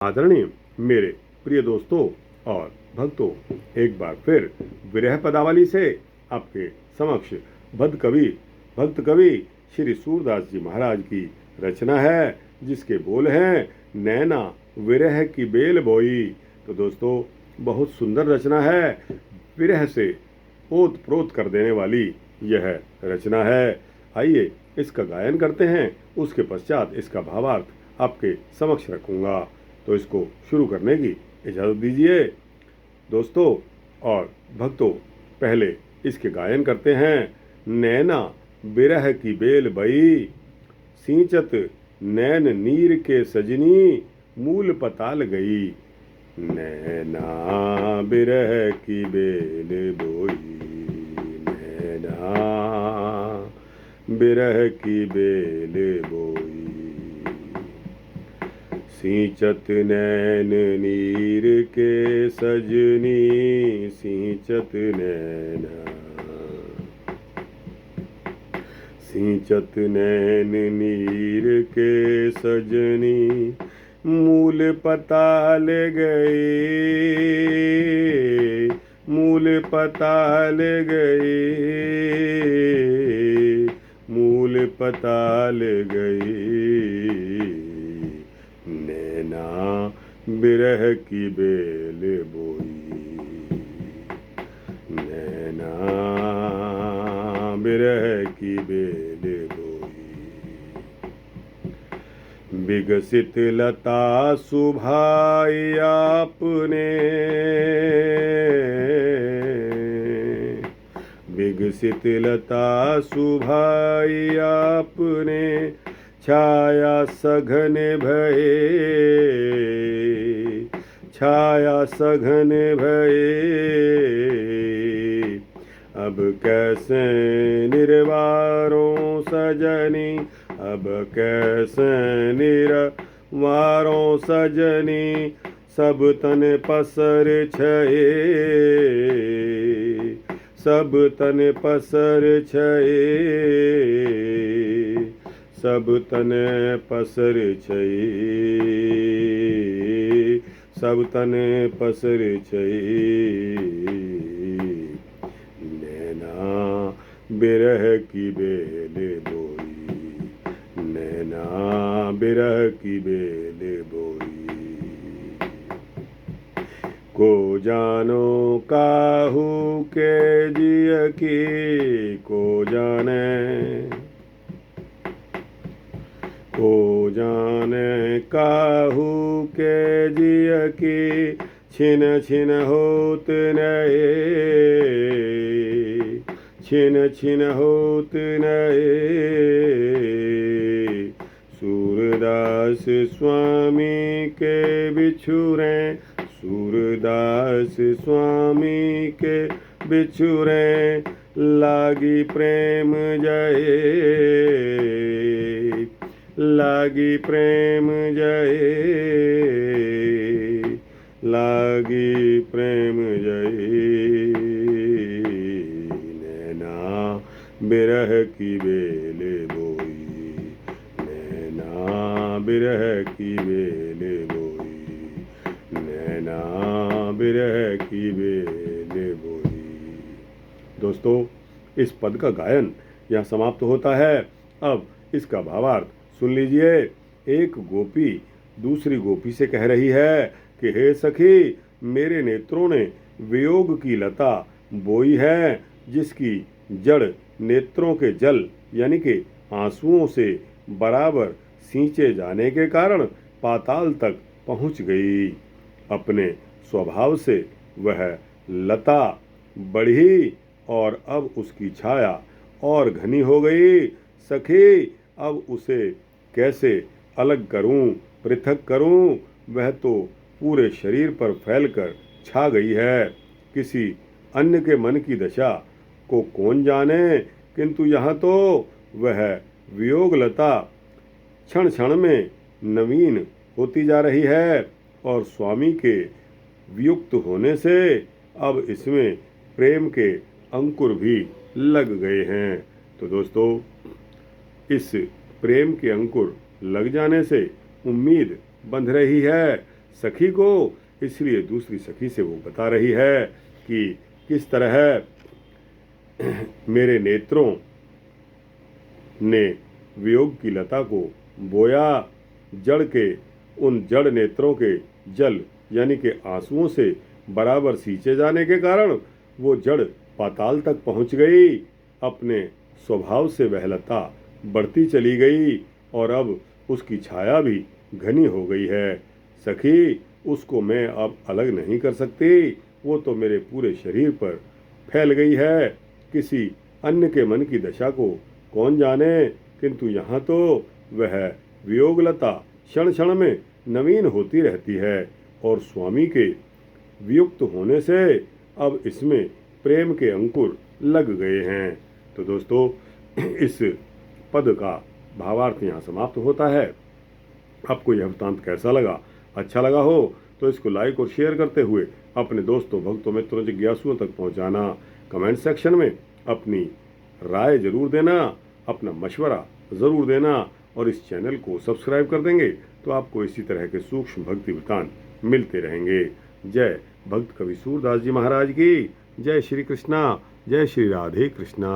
आदरणीय मेरे प्रिय दोस्तों और भक्तों, एक बार फिर विरह पदावली से आपके समक्ष भक्त कवि श्री सूरदास जी महाराज की रचना है, जिसके बोल हैं नैना विरह की बेल बोई। तो दोस्तों, बहुत सुंदर रचना है। विरह से ओत प्रोत कर देने वाली यह रचना है। आइए इसका गायन करते हैं, उसके पश्चात इसका भावार्थ आपके समक्ष रखूंगा। तो इसको शुरू करने की इजाज़त दीजिए। दोस्तों और भक्तों, पहले इसके गायन करते हैं। नैना बिरह की बेल बई, सींचत नैन नीर के सजनी, मूल पताल गई। नैना बिरह की बेल बोई, नैना बिरह की बेल बोई। सींचत नैन नीर के सजनी, सींचत नैन नीर के सजनी, मूल पताल गए, मूल पताल गए, मूल पताल गए। नैना बिरह की बेल बोई, नैना बिरह की बेल बोई। विकसित लता सुभाई आपने, विकसित लता सुभाई आपने, छाया सघन भये, छाया सघन भये। अब कैसे निर्वारों सजनी, अब कैसे निर्वारों सजनी, सब तन पसर छये, सब तन पसर छये, सब तन पसर छये, सब तन पसर छये। नैना बिरह की बेल बोई, नैना बिरह की बेल बोई। को जानो काहू के जिय की, को जाने, को जाने काहू के जिय की, छिन छिन होत नये, छिन छिन होत नये। सूरदास स्वामी के बिछुरे, सूरदास स्वामी के बिछुरे, लागी प्रेम जये, लागी प्रेम जये, लागी प्रेम जये। नैना बिरह की बेल बोई, नैना बिरह की बेल बोई, नैना बिरह की बेल बोई। दोस्तों, इस पद का गायन यहाँ समाप्त होता है। अब इसका भावार्थ सुन लीजिए। एक गोपी दूसरी गोपी से कह रही है कि हे सखी, मेरे नेत्रों ने वियोग की लता बोई है, जिसकी जड़ नेत्रों के जल यानी कि आंसुओं से बराबर सींचे जाने के कारण पाताल तक पहुंच गई। अपने स्वभाव से वह लता बढ़ी और अब उसकी छाया और घनी हो गई। सखी, अब उसे कैसे अलग करूं, पृथक करूं? वह तो पूरे शरीर पर फैलकर छा गई है। किसी अन्य के मन की दशा को कौन जाने, किंतु यहाँ तो वह वियोग लता क्षण क्षण में नवीन होती जा रही है और स्वामी के वियुक्त होने से अब इसमें प्रेम के अंकुर भी लग गए हैं। तो दोस्तों, इस प्रेम के अंकुर लग जाने से उम्मीद बंध रही है सखी को, इसलिए दूसरी सखी से वो बता रही है कि किस तरह मेरे नेत्रों ने वियोग की लता को बोया, जड़ के उन जड़ नेत्रों के जल यानी कि आंसुओं से बराबर सींचे जाने के कारण वो जड़ पाताल तक पहुंच गई। अपने स्वभाव से वह लता बढ़ती चली गई और अब उसकी छाया भी घनी हो गई है। सखी, उसको मैं अब अलग नहीं कर सकती, वो तो मेरे पूरे शरीर पर फैल गई है। किसी अन्य के मन की दशा को कौन जाने, किंतु यहाँ तो वह वियोगलता क्षण क्षण में नवीन होती रहती है और स्वामी के वियुक्त होने से अब इसमें प्रेम के अंकुर लग गए हैं। तो दोस्तों, इस पद का भावार्थ यहाँ समाप्त होता है। आपको यह वृत्तांत कैसा लगा? अच्छा लगा हो तो इसको लाइक और शेयर करते हुए अपने दोस्तों, भक्तों, मित्रों, जिज्ञासुओं तक पहुँचाना। कमेंट सेक्शन में अपनी राय जरूर देना, अपना मशवरा ज़रूर देना और इस चैनल को सब्सक्राइब कर देंगे तो आपको इसी तरह के सूक्ष्म भक्ति वृत्तांत मिलते रहेंगे। जय भक्त कवि सूरदास जी महाराज की जय। श्री कृष्णा, जय श्री राधे कृष्णा।